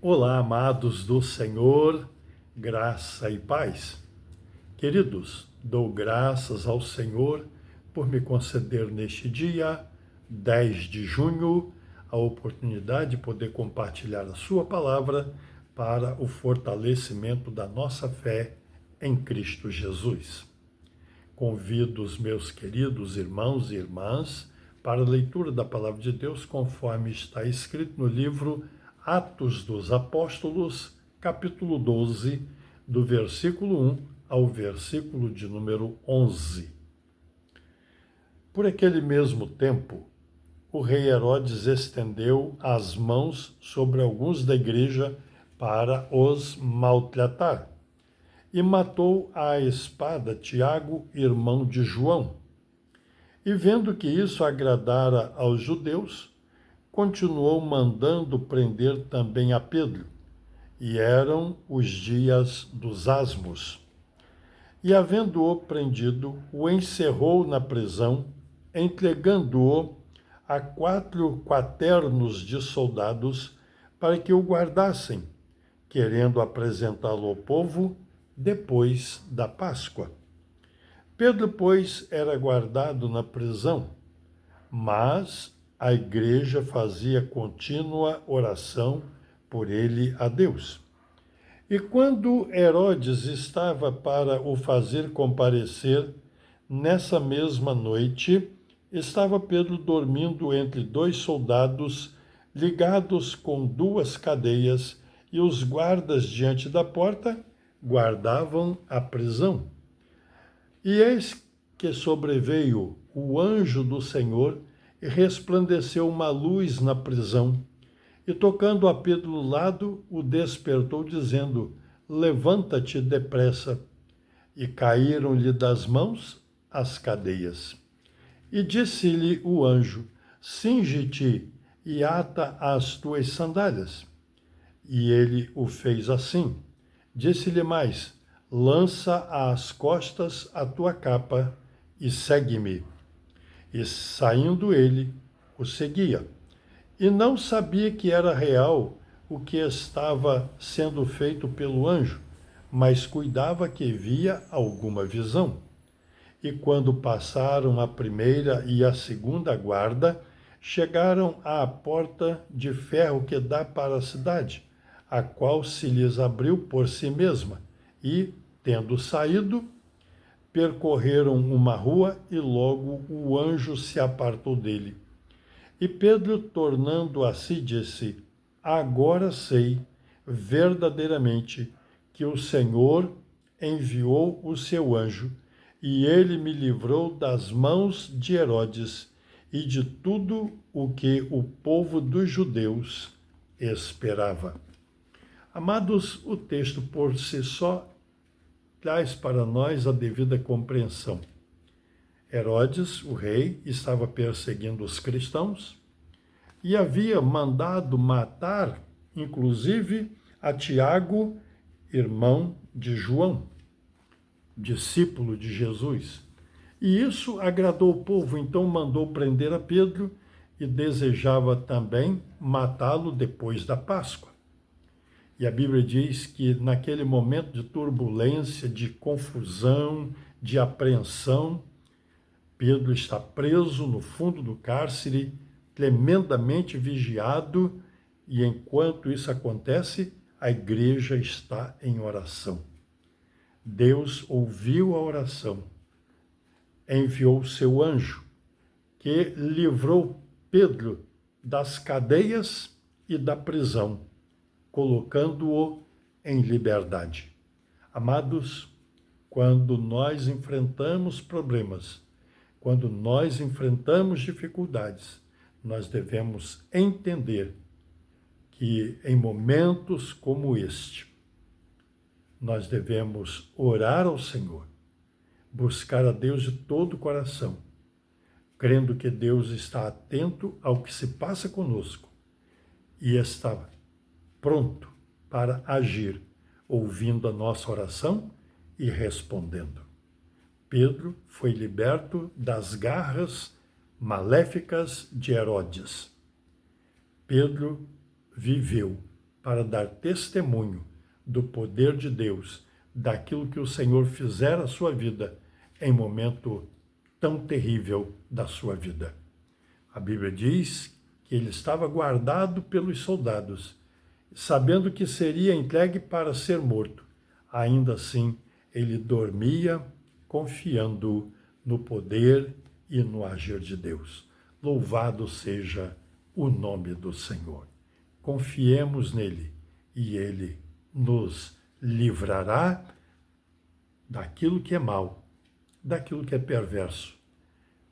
Olá, amados do Senhor, graça e paz. Queridos, dou graças ao Senhor por me conceder neste dia, 10 de junho, a oportunidade de poder compartilhar a sua palavra para o fortalecimento da nossa fé em Cristo Jesus. Convido os meus queridos irmãos e irmãs para a leitura da palavra de Deus conforme está escrito no livro Atos dos Apóstolos, capítulo 12, do versículo 1 ao versículo de número 11. Por aquele mesmo tempo, o rei Herodes estendeu as mãos sobre alguns da igreja para os maltratar e matou à espada Tiago, irmão de João. E vendo que isso agradara aos judeus, continuou mandando prender também a Pedro, e eram os dias dos asmos. E havendo-o prendido, o encerrou na prisão, entregando-o a 4 quaternos de soldados para que o guardassem, querendo apresentá-lo ao povo depois da Páscoa. Pedro, pois, era guardado na prisão, mas a igreja fazia contínua oração por ele a Deus. E quando Herodes estava para o fazer comparecer, nessa mesma noite, estava Pedro dormindo entre 2 soldados, ligados com 2 cadeias, e os guardas diante da porta guardavam a prisão. E eis que sobreveio o anjo do Senhor e resplandeceu uma luz na prisão. E tocando a Pedro do lado, o despertou, dizendo: levanta-te depressa. E caíram-lhe das mãos as cadeias. E disse-lhe o anjo: cinge-te e ata as tuas sandálias. E ele o fez assim. Disse-lhe mais: lança às costas a tua capa e segue-me. E saindo ele, o seguia. E não sabia que era real o que estava sendo feito pelo anjo, mas cuidava que via alguma visão. E quando passaram a primeira e a segunda guarda, chegaram à porta de ferro que dá para a cidade, a qual se lhes abriu por si mesma, e, tendo saído, percorreram uma rua e logo o anjo se apartou dele. E Pedro, tornando a si, disse: agora sei verdadeiramente que o Senhor enviou o seu anjo, e ele me livrou das mãos de Herodes e de tudo o que o povo dos judeus esperava. Amados, o texto por si só traz para nós a devida compreensão. Herodes, o rei, estava perseguindo os cristãos e havia mandado matar, inclusive, a Tiago, irmão de João, discípulo de Jesus. E isso agradou o povo, então mandou prender a Pedro e desejava também matá-lo depois da Páscoa. E a Bíblia diz que naquele momento de turbulência, de confusão, de apreensão, Pedro está preso no fundo do cárcere, tremendamente vigiado, e enquanto isso acontece, a igreja está em oração. Deus ouviu a oração, enviou o seu anjo, que livrou Pedro das cadeias e da prisão, colocando-o em liberdade. Amados, quando nós enfrentamos problemas, quando nós enfrentamos dificuldades, nós devemos entender que em momentos como este, nós devemos orar ao Senhor, buscar a Deus de todo o coração, crendo que Deus está atento ao que se passa conosco e está pronto para agir, ouvindo a nossa oração e respondendo. Pedro foi liberto das garras maléficas de Herodes. Pedro viveu para dar testemunho do poder de Deus, daquilo que o Senhor fizer à sua vida em momento tão terrível da sua vida. A Bíblia diz que ele estava guardado pelos soldados, sabendo que seria entregue para ser morto. Ainda assim, ele dormia confiando no poder e no agir de Deus. Louvado seja o nome do Senhor. Confiemos nele e ele nos livrará daquilo que é mal, daquilo que é perverso,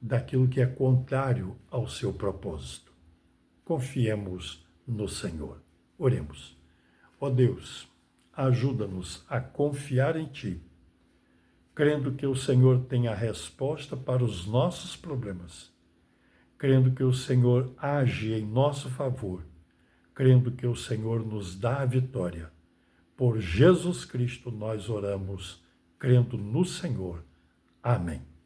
daquilo que é contrário ao seu propósito. Confiemos no Senhor. Oremos. Ó Deus, ajuda-nos a confiar em Ti, crendo que o Senhor tem a resposta para os nossos problemas, crendo que o Senhor age em nosso favor, crendo que o Senhor nos dá a vitória. Por Jesus Cristo nós oramos, crendo no Senhor. Amém.